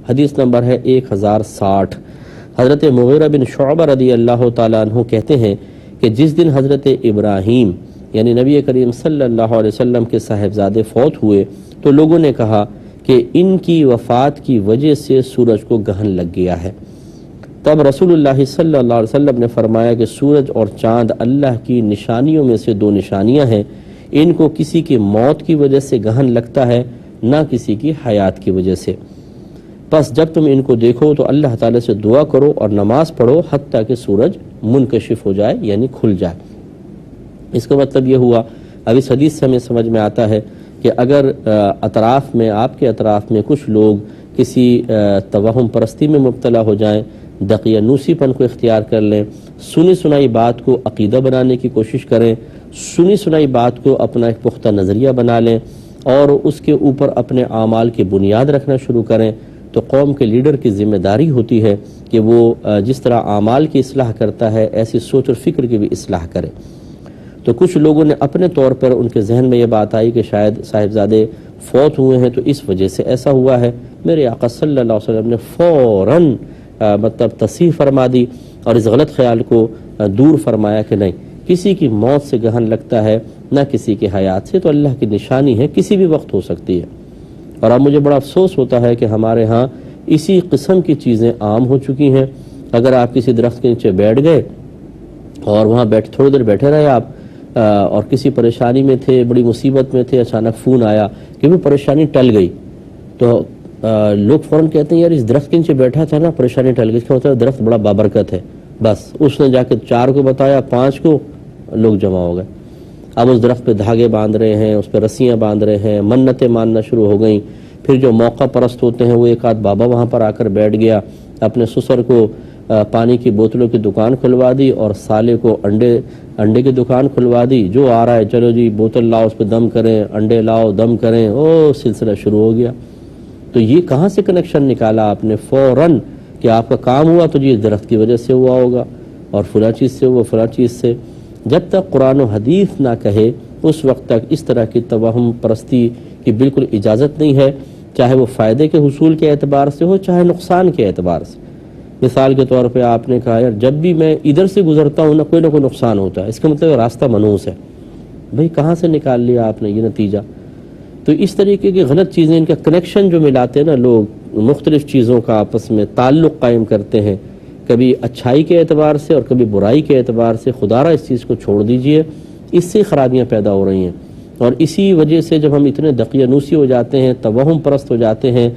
حدیث نمبر ہے 1060۔ حضرت مغیرہ بن شعبہ رضی اللہ تعالیٰ عنہ کہتے ہیں کہ جس دن حضرت ابراہیم یعنی نبی کریم صلی اللہ علیہ وسلم کے صاحبزادے فوت ہوئے تو لوگوں نے کہا کہ ان کی وفات کی وجہ سے سورج کو گرہن لگ گیا ہے۔ تب رسول اللہ صلی اللہ علیہ وسلم نے فرمایا کہ سورج اور چاند اللہ کی نشانیوں میں سے دو نشانیاں ہیں، ان کو کسی کی موت کی وجہ سے گرہن لگتا ہے نہ کسی کی حیات کی وجہ سے، پس جب تم ان کو دیکھو تو اللہ تعالیٰ سے دعا کرو اور نماز پڑھو حتیٰ کہ سورج منکشف ہو جائے یعنی کھل جائے۔ اس کا مطلب یہ ہوا، اب اس حدیث سے ہمیں سمجھ میں آتا ہے کہ اگر اطراف میں آپ کے اطراف میں کچھ لوگ کسی توہم پرستی میں مبتلا ہو جائیں، دقیانوسی پن کو اختیار کر لیں، سنی سنائی بات کو عقیدہ بنانے کی کوشش کریں، سنی سنائی بات کو اپنا ایک پختہ نظریہ بنا لیں اور اس کے اوپر اپنے اعمال کی بنیاد رکھنا شروع کریں، تو قوم کے لیڈر کی ذمہ داری ہوتی ہے کہ وہ جس طرح اعمال کی اصلاح کرتا ہے ایسی سوچ اور فکر کی بھی اصلاح کرے۔ تو کچھ لوگوں نے اپنے طور پر ان کے ذہن میں یہ بات آئی کہ شاید صاحبزادے فوت ہوئے ہیں تو اس وجہ سے ایسا ہوا ہے، میرے آقا صلی اللہ علیہ وسلم نے فوراً مطلب تصحیح فرما دی اور اس غلط خیال کو دور فرمایا کہ نہیں، کسی کی موت سے گرہن لگتا ہے نہ کسی کی حیات سے، تو اللہ کی نشانی ہے، کسی بھی وقت ہو سکتی ہے۔ اور اب مجھے بڑا افسوس ہوتا ہے کہ ہمارے ہاں اسی قسم کی چیزیں عام ہو چکی ہیں۔ اگر آپ کسی درخت کے نیچے بیٹھ گئے اور وہاں تھوڑی دیر بیٹھے رہے آپ اور کسی پریشانی میں تھے، بڑی مصیبت میں تھے، اچانک فون آیا کہ وہ پریشانی ٹل گئی، تو لوگ فوراً کہتے ہیں یار اس درخت کے نیچے بیٹھا تھا نا پریشانی ٹل گئی، اس کا مطلب درخت بڑا بابرکت ہے۔ بس اس نے جا کے 4 کو بتایا، 5 کو لوگ جمع ہو گئے۔ اب اس درخت پہ دھاگے باندھ رہے ہیں، اس پہ رسیاں باندھ رہے ہیں، منتیں ماننا شروع ہو گئیں۔ پھر جو موقع پرست ہوتے ہیں وہ ایک آدھ بابا وہاں پر آ کر بیٹھ گیا، اپنے سسر کو پانی کی بوتلوں کی دکان کھلوا دی اور سالے کو انڈے کی دکان کھلوا دی، جو آ رہا ہے چلو جی بوتل لاؤ اس پہ دم کریں، انڈے لاؤ دم کریں، سلسلہ شروع ہو گیا۔ تو یہ کہاں سے کنیکشن نکالا آپ نے فوراً کہ آپ کا کام ہوا تو جی درخت کی وجہ سے ہوا ہوگا اور فلاں چیز سے ہوا فلاں چیز سے۔ جب تک قرآن و حدیث نہ کہے اس وقت تک اس طرح کی توہم پرستی کی بالکل اجازت نہیں ہے، چاہے وہ فائدے کے حصول کے اعتبار سے ہو چاہے نقصان کے اعتبار سے۔ مثال کے طور پہ آپ نے کہا یار جب بھی میں ادھر سے گزرتا ہوں نہ کوئی نقصان ہوتا ہے، اس کا مطلب راستہ منحوس ہے۔ بھئی کہاں سے نکال لیا آپ نے یہ نتیجہ؟ تو اس طریقے کی غلط چیزیں، ان کا کنیکشن جو ملاتے ہیں نا لوگ، مختلف چیزوں کا آپس میں تعلق قائم کرتے ہیں، کبھی اچھائی کے اعتبار سے اور کبھی برائی کے اعتبار سے، خدا را اس چیز کو چھوڑ دیجئے، اس سے خرابیاں پیدا ہو رہی ہیں۔ اور اسی وجہ سے جب ہم اتنے دقیانوسی ہو جاتے ہیں، توہم پرست ہو جاتے ہیں،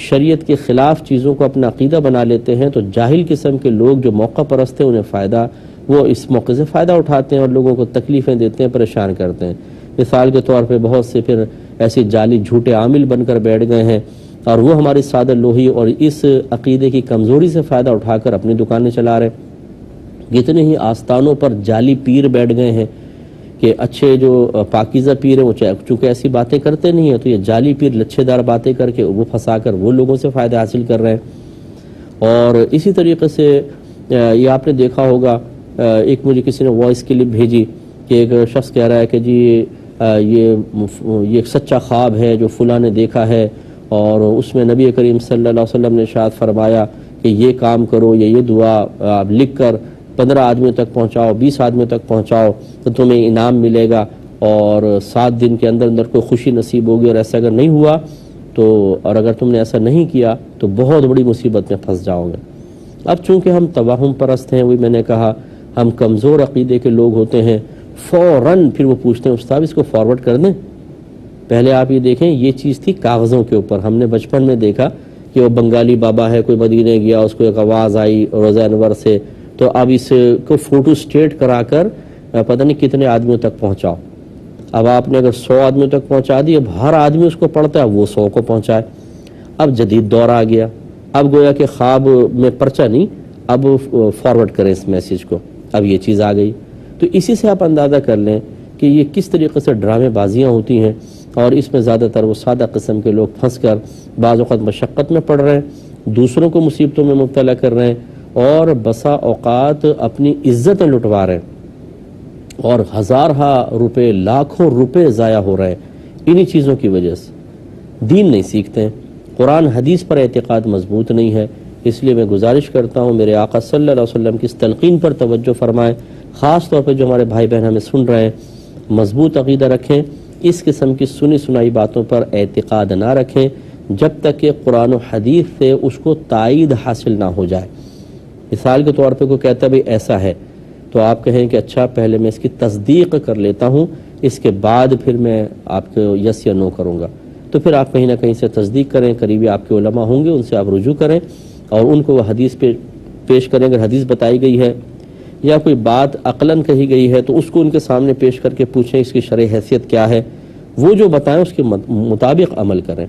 شریعت کے خلاف چیزوں کو اپنا عقیدہ بنا لیتے ہیں، تو جاہل قسم کے لوگ جو موقع پرست ہیں وہ اس موقع سے فائدہ اٹھاتے ہیں اور لوگوں کو تکلیفیں دیتے ہیں، پریشان کرتے ہیں۔ مثال کے طور پہ بہت سے پھر ایسے جعلی جھوٹے عامل بن کر بیٹھ گئے ہیں اور وہ ہماری سادہ لوہی اور اس عقیدے کی کمزوری سے فائدہ اٹھا کر اپنی دکانیں چلا رہے ہیں۔ کتنے ہی آستانوں پر جعلی پیر بیٹھ گئے ہیں کہ اچھے جو پاکیزہ پیر ہیں وہ چونکہ ایسی باتیں کرتے نہیں ہیں، تو یہ جعلی پیر لچھے دار باتیں کر کے وہ پھنسا کر وہ لوگوں سے فائدہ حاصل کر رہے ہیں۔ اور اسی طریقے سے یہ آپ نے دیکھا ہوگا، ایک مجھے کسی نے وائس کلپ بھیجی کہ ایک شخص کہہ رہا ہے کہ جی یہ ایک سچا خواب ہے جو فلاں نے دیکھا ہے اور اس میں نبی کریم صلی اللہ علیہ وسلم نے ارشاد فرمایا کہ یہ کام کرو، یہ دعا آپ لکھ کر 15 آدمیوں تک پہنچاؤ، 20 آدمیوں تک پہنچاؤ تو تمہیں انعام ملے گا اور 7 دن کے اندر کوئی خوشی نصیب ہوگی، اور ایسا اگر نہیں ہوا تو اور اگر تم نے ایسا نہیں کیا تو بہت بڑی مصیبت میں پھنس جاؤ گے۔ اب چونکہ ہم توہم پرست ہیں، وہی میں نے کہا ہم کمزور عقیدے کے لوگ ہوتے ہیں، فوراً پھر وہ پوچھتے ہیں استاد اس کو فارورڈ کر دیں۔ پہلے آپ یہ دیکھیں یہ چیز تھی کاغذوں کے اوپر، ہم نے بچپن میں دیکھا کہ وہ بنگالی بابا ہے، کوئی مدینے گیا، اس کو ایک آواز آئی روضہ انور سے، تو اب اس کو فوٹو اسٹیٹ کرا کر پتہ نہیں کتنے آدمیوں تک پہنچاؤ۔ اب آپ نے اگر 100 آدمیوں تک پہنچا دی، اب ہر آدمی اس کو پڑھتا ہے، وہ 100 کو پہنچائے۔ اب جدید دور آ گیا، اب گویا کہ خواب میں پرچہ نہیں، اب فارورڈ کریں اس میسیج کو، اب یہ چیز آ گئی۔ تو اسی سے آپ اندازہ کر لیں کہ یہ کس طریقے سے ڈرامے بازیاں ہوتی ہیں، اور اس میں زیادہ تر وہ سادہ قسم کے لوگ پھنس کر بعض اوقات مشقت میں پڑ رہے ہیں، دوسروں کو مصیبتوں میں مبتلا کر رہے ہیں، اور بسا اوقات اپنی عزتیں لٹوا رہے ہیں، اور ہزارہ روپے لاکھوں روپے ضائع ہو رہے ہیں انہی چیزوں کی وجہ سے۔ دین نہیں سیکھتے ہیں، قرآن حدیث پر اعتقاد مضبوط نہیں ہے۔ اس لیے میں گزارش کرتا ہوں میرے آقا صلی اللہ علیہ وسلم کی اس تلقین پر توجہ فرمائیں، خاص طور پہ جو ہمارے بھائی بہن ہمیں سن رہے ہیں، مضبوط عقیدہ رکھیں، اس قسم کی سنی سنائی باتوں پر اعتقاد نہ رکھیں جب تک کہ قرآن و حدیث سے اس کو تائید حاصل نہ ہو جائے۔ مثال کے طور پہ کوئی کہتا ہے بھئی ایسا ہے، تو آپ کہیں کہ اچھا پہلے میں اس کی تصدیق کر لیتا ہوں، اس کے بعد پھر میں آپ کو یس یا نو کروں گا۔ تو پھر آپ کہیں نہ کہیں سے تصدیق کریں، قریبی آپ کے علماء ہوں گے، ان سے آپ رجوع کریں اور ان کو وہ حدیث پہ پیش کریں۔ اگر حدیث بتائی گئی ہے یا کوئی بات عقلاً کہی گئی ہے تو اس کو ان کے سامنے پیش کر کے پوچھیں اس کی شرعی حیثیت کیا ہے، وہ جو بتائیں اس کے مطابق عمل کریں۔